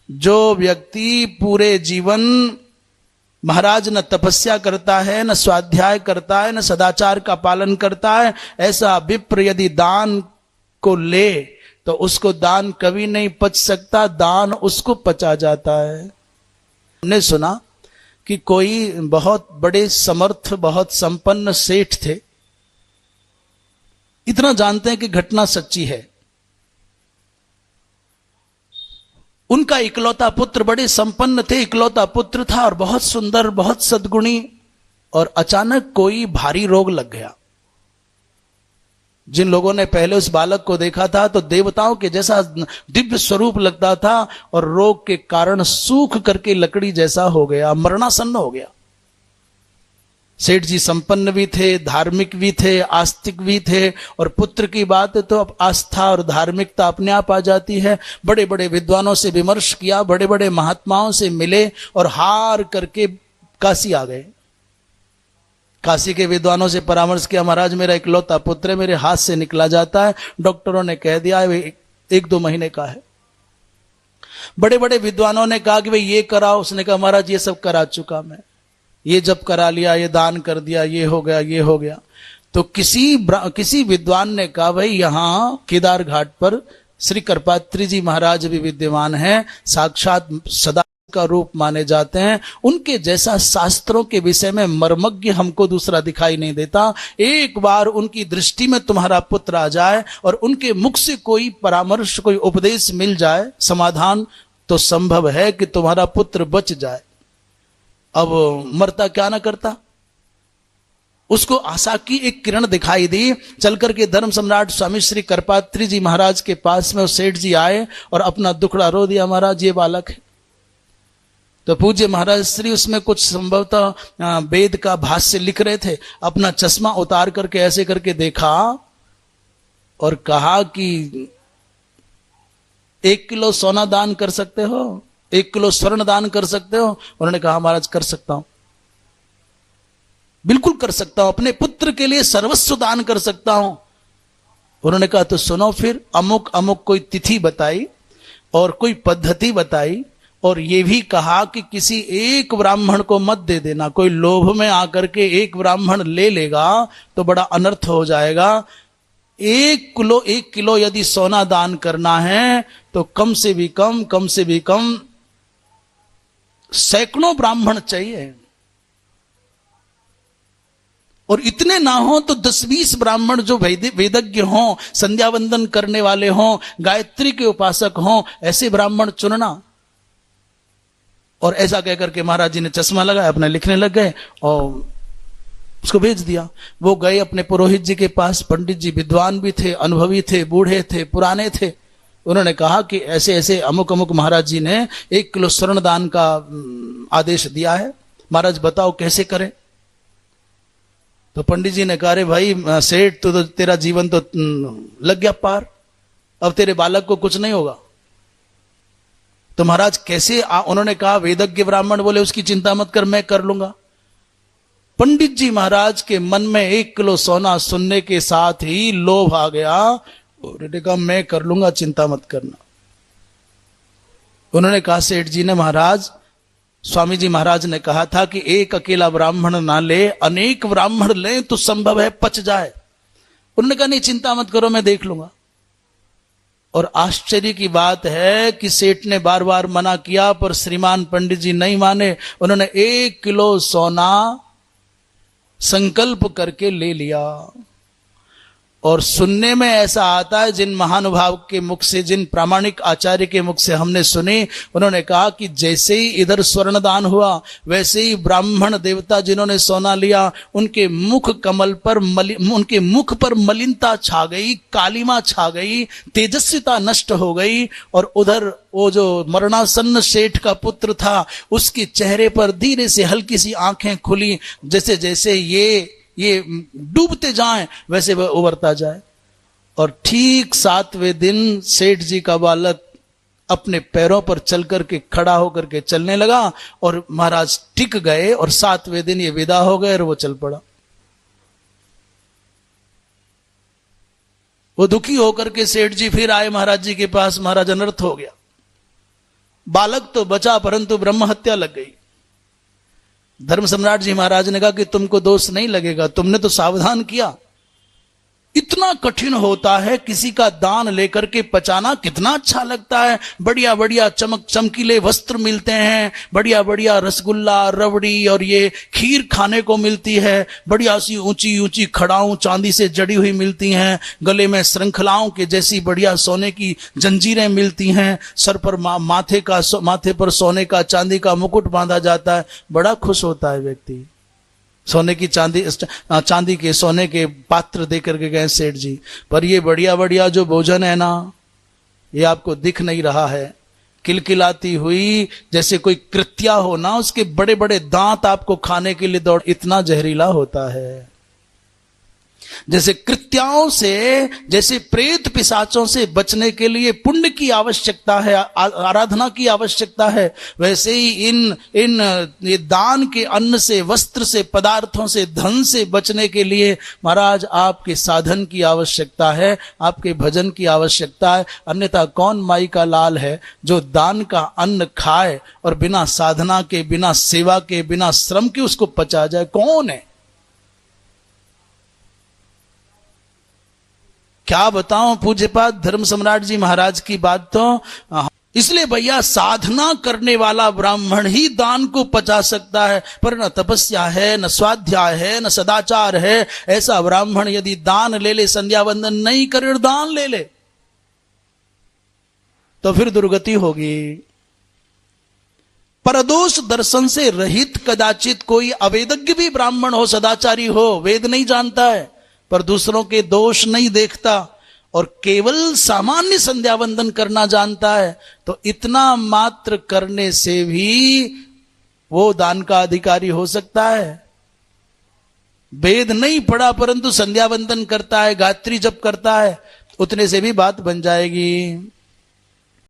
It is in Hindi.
जो व्यक्ति पूरे जीवन महाराज न तपस्या करता है, न स्वाध्याय करता है, न सदाचार का पालन करता है, ऐसा विप्र यदि दान को ले तो उसको दान कभी नहीं पच सकता, दान उसको पचा जाता है। हमने सुना कि कोई बहुत बड़े समर्थ, बहुत संपन्न सेठ थे। इतना जानते हैं कि घटना सच्ची है। उनका इकलौता पुत्र, बड़े संपन्न थे, इकलौता पुत्र था और बहुत सुंदर, बहुत सद्गुणी, और अचानक कोई भारी रोग लग गया। जिन लोगों ने पहले उस बालक को देखा था तो देवताओं के जैसा दिव्य स्वरूप लगता था, और रोग के कारण सूख करके लकड़ी जैसा हो गया, मरणासन्न हो गया। सेठ जी संपन्न भी थे, धार्मिक भी थे, आस्तिक भी थे, और पुत्र की बात है तो अब आस्था और धार्मिकता अपने आप आ जाती है। बड़े बड़े विद्वानों से विमर्श किया, बड़े बड़े महात्माओं से मिले और हार करके काशी आ गए। काशी के विद्वानों से परामर्श किया, महाराज मेरा इकलौता पुत्र है, मेरे हाथ से निकला जाता है, डॉक्टरों ने कह दिया है 1-2 महीने का है। बड़े बड़े विद्वानों ने कहा कि भाई ये कराओ, उसने कहा महाराज ये सब करा चुका मैं, ये जब करा लिया, ये दान कर दिया, ये हो गया, ये हो गया। तो किसी विद्वान ने कहा भाई यहां केदार घाट पर श्री करपात्री जी महाराज भी विद्यमान हैं, साक्षात सदा का रूप माने जाते हैं, उनके जैसा शास्त्रों के विषय में मर्मज्ञ हमको दूसरा दिखाई नहीं देता। एक बार उनकी दृष्टि में तुम्हारा पुत्र आ जाए और उनके मुख से कोई परामर्श, कोई उपदेश मिल जाए, समाधान, तो संभव है कि तुम्हारा पुत्र बच जाए। अब मरता क्या ना करता। उसको आशा की एक किरण दिखाई दी। चल करके धर्म सम्राट स्वामी श्री करपात्री जी महाराज के पास में वो सेठ जी आए और अपना दुखड़ा रो दिया, महाराज ये बालक है। तो पूज्य महाराज श्री उसमें कुछ संभवतः वेद का भाष्य लिख रहे थे, अपना चश्मा उतार करके ऐसे करके देखा और कहा कि 1 किलो सोना दान कर सकते हो, 1 किलो स्वर्ण दान कर सकते हो? उन्होंने कहा महाराज कर सकता हूं, बिल्कुल कर सकता हूं, अपने पुत्र के लिए सर्वस्व दान कर सकता हूं। उन्होंने कहा तो सुनो फिर, अमुक अमुक कोई तिथि बताई और कोई पद्धति बताई, और ये भी कहा कि किसी एक ब्राह्मण को मत दे देना, कोई लोभ में आकर के एक ब्राह्मण ले लेगा तो बड़ा अनर्थ हो जाएगा। 1 किलो यदि सोना दान करना है तो कम से भी कम सैकड़ों ब्राह्मण चाहिए, और इतने ना हो तो 10-20 ब्राह्मण जो वेदज्ञ हों, संध्या वंदन करने वाले हों, गायत्री के उपासक हों, ऐसे ब्राह्मण चुनना। और ऐसा कहकर के महाराज जी ने चश्मा लगाया, अपने लिखने लग गए और उसको भेज दिया। वो गए अपने पुरोहित जी के पास। पंडित जी विद्वान भी थे, अनुभवी थे, बूढ़े थे, पुराने थे। उन्होंने कहा कि ऐसे ऐसे अमुक अमुक महाराज जी ने 1 किलो स्वर्ण दान का आदेश दिया है, महाराज बताओ कैसे करें? तो पंडित जी ने कहा अरे भाई सेठ तो तेरा जीवन तो लग गया पार, अब तेरे बालक को कुछ नहीं होगा। तो महाराज कैसे? उन्होंने कहा वेदज्ञ ब्राह्मण बोले उसकी चिंता मत कर, मैं कर लूंगा। पंडित जी महाराज के मन में 1 किलो सोना सुनने के साथ ही लोभ आ गया। उन्होंने कहा मैं कर लूंगा, चिंता मत करना। उन्होंने कहा सेठ जी ने, महाराज स्वामी जी महाराज ने कहा था कि एक अकेला ब्राह्मण ना ले, अनेक ब्राह्मण ले तो संभव है पच जाए। उन्होंने कहा नहीं चिंता मत करो, मैं देख लूंगा। और आश्चर्य की बात है कि सेठ ने बार बार मना किया पर श्रीमान पंडित जी नहीं माने। उन्होंने 1 किलो सोना संकल्प करके ले लिया। और सुनने में ऐसा आता है, जिन महानुभाव के मुख से, जिन प्रामाणिक आचार्य के मुख से हमने सुनी, उन्होंने कहा कि जैसे ही इधर स्वर्ण दान हुआ वैसे ही ब्राह्मण देवता जिन्होंने सोना लिया उनके मुख कमल पर उनके मुख पर मलिनता छा गई, कालिमा छा गई, तेजस्विता नष्ट हो गई। और उधर वो जो मरणासन्न सेठ का पुत्र था उसके चेहरे पर धीरे से हल्की सी आंखें खुली, जैसे जैसे ये डूबते जाएं वैसे वह उभरता जाए। और ठीक 7वें दिन सेठ जी का बालक अपने पैरों पर चल करके खड़ा होकर के चलने लगा और महाराज टिक गए और 7वें दिन ये विदा हो गए और वो चल पड़ा। वो दुखी होकर के सेठ जी फिर आए महाराज जी के पास, महाराज अनर्थ हो गया। बालक तो बचा परंतु ब्रह्म हत्या लग गई। धर्म सम्राट जी महाराज ने कहा कि तुमको दोष नहीं लगेगा, तुमने तो सावधान किया। इतना कठिन होता है किसी का दान लेकर के पचाना, कितना अच्छा लगता है। बढ़िया बढ़िया चमकीले वस्त्र मिलते हैं, बढ़िया बढ़िया रसगुल्ला, रबड़ी और ये खीर खाने को मिलती है, बढ़िया सी ऊंची ऊंची खड़ाऊं चांदी से जड़ी हुई मिलती हैं, गले में श्रृंखलाओं के जैसी बढ़िया सोने की जंजीरें मिलती हैं, सर पर माथे पर सोने का चांदी का मुकुट बांधा जाता है। बड़ा खुश होता है व्यक्ति। सोने की चांदी के सोने के पात्र दे करके गए सेठ जी, पर ये बढ़िया बढ़िया जो भोजन है ना, ये आपको दिख नहीं रहा है। किलकिलाती हुई जैसे कोई कृत्या हो ना, उसके बड़े बड़े दांत आपको खाने के लिए दौड़, इतना जहरीला होता है। जैसे कृत्याओं से, जैसे प्रेत पिशाचों से बचने के लिए पुण्य की आवश्यकता है, आराधना की आवश्यकता है, वैसे ही इन ये दान के अन्न से, वस्त्र से, पदार्थों से, धन से बचने के लिए महाराज आपके साधन की आवश्यकता है, आपके भजन की आवश्यकता है। अन्यथा कौन माई का लाल है जो दान का अन्न खाए और बिना साधना के, बिना सेवा के, बिना श्रम के उसको पचा जाए? कौन है? क्या बताऊं पूज्यपाद धर्म सम्राट जी महाराज की बात। तो इसलिए भैया साधना करने वाला ब्राह्मण ही दान को पचा सकता है, पर न तपस्या है, न स्वाध्याय है, न सदाचार है। ऐसा ब्राह्मण यदि दान ले ले, संध्या वंदन नहीं करे और दान ले ले, तो फिर दुर्गति होगी। परदोष दर्शन से रहित कदाचित कोई अवेदज्ञ भी ब्राह्मण हो, सदाचारी हो, वेद नहीं जानता है पर दूसरों के दोष नहीं देखता और केवल सामान्य संध्या वंदन करना जानता है, तो इतना मात्र करने से भी वो दान का अधिकारी हो सकता है। वेद नहीं पढ़ा परंतु संध्या वंदन करता है, गायत्री जप करता है, उतने से भी बात बन जाएगी।